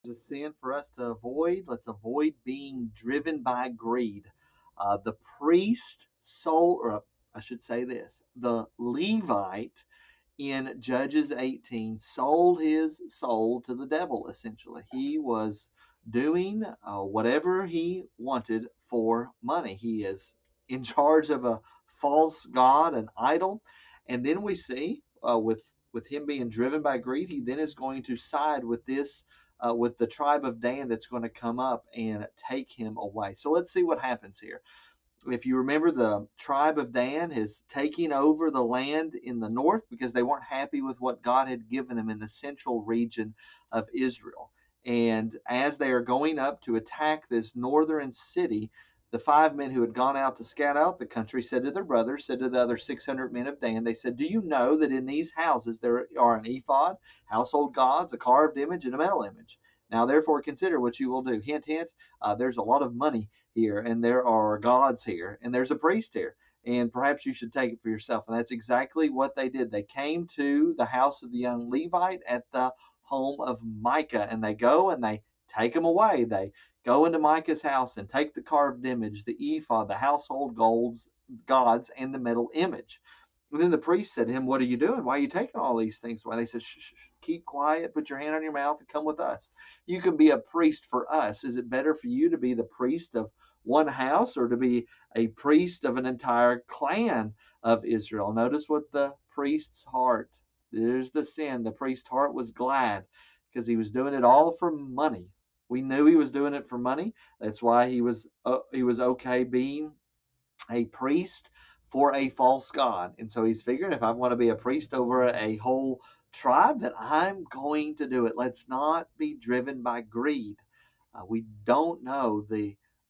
a sin for us to avoid. Let's avoid being driven by greed. The priest sold, or I should say this, the Levite in Judges 18 sold his soul to the devil, essentially. He was doing whatever he wanted for money. He is in charge of a false god, an idol. And then we see with him being driven by greed, he then is going to side with this. With the tribe of Dan that's going to come up and take him away. So let's see what happens here. If you remember, the tribe of Dan is taking over the land in the north because they weren't happy with what God had given them in the central region of Israel. And as they are going up to attack this northern city, the 5 men who had gone out to scout out the country said to their brothers, said to the other 600 men of Dan, they said, "Do you know that in these houses there are an ephod, household gods, a carved image, and a metal image? Now therefore consider what you will do." Hint, hint, there's a lot of money here, and there are gods here, and there's a priest here, and perhaps you should take it for yourself. And that's exactly what they did. They came to the house of the young Levite at the home of Micah, and they go and they take him away. They go into Micah's house and take the carved image, the ephod, the household gods, and the metal image. And then the priest said to him, "What are you doing? Why are you taking all these things away?" They said, "Shh, shh, shh, keep quiet, put your hand on your mouth, and come with us. You can be a priest for us. Is it better for you to be the priest of one house or to be a priest of an entire clan of Israel?" Notice what the priest's heart, there's the sin. The priest's heart was glad because he was doing it all for money. We knew he was doing it for money. That's why he was okay being a priest for a false god. And so he's figuring, if I want to be a priest over a whole tribe, then I'm going to do it. Let's not be driven by greed. We don't know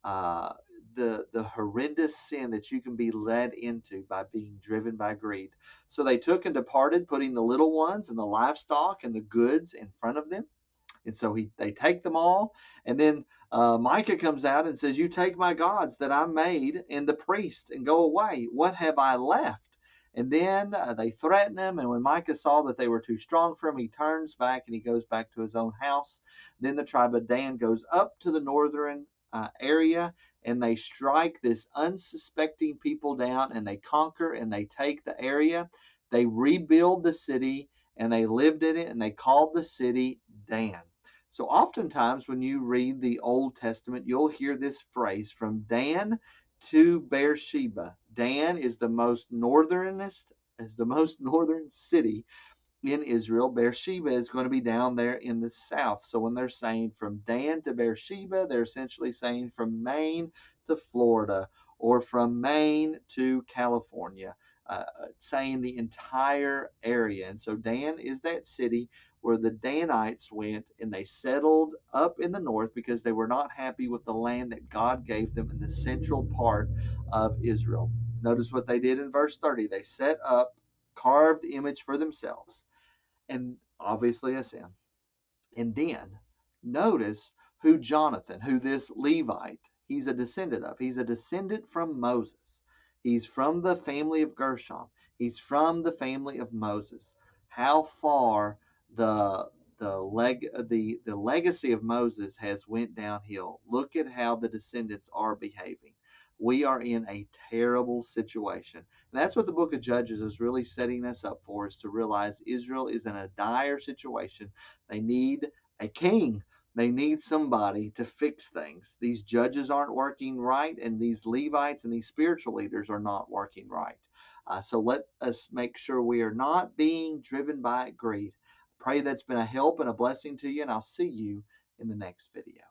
uh, the horrendous sin that you can be led into by being driven by greed. So they took and departed, putting the little ones and the livestock and the goods in front of them. And so they take them all, and then Micah comes out and says, "You take my gods that I made and the priest, and go away. What have I left?" And then they threaten him. And when Micah saw that they were too strong for him, he turns back and he goes back to his own house. Then the tribe of Dan goes up to the northern area, and they strike this unsuspecting people down, and they conquer and they take the area. They rebuild the city, and they lived in it, and they called the city Dan. So oftentimes when you read the Old Testament, you'll hear this phrase, from Dan to Beersheba. Dan is the most northernest, is the most northern city in Israel. Beersheba is going to be down there in the south. So when they're saying from Dan to Beersheba, they're essentially saying from Maine to Florida, or from Maine to California, saying the entire area. And so Dan is that city where the Danites went and they settled up in the north because they were not happy with the land that God gave them in the central part of Israel. Notice what they did in verse 30. They set up carved image for themselves, and obviously a sin. And then notice who Jonathan, who this Levite, he's a descendant of. He's a descendant from Moses. He's from the family of Gershom. He's from the family of Moses. How far the legacy of Moses has went downhill. Look at how the descendants are behaving. We are in a terrible situation. And that's what the book of Judges is really setting us up for, is to realize Israel is in a dire situation. They need a king. They need somebody to fix things. These judges aren't working right, and these Levites and these spiritual leaders are not working right. So let us make sure we are not being driven by greed. Pray that's been a help and a blessing to you, and I'll see you in the next video.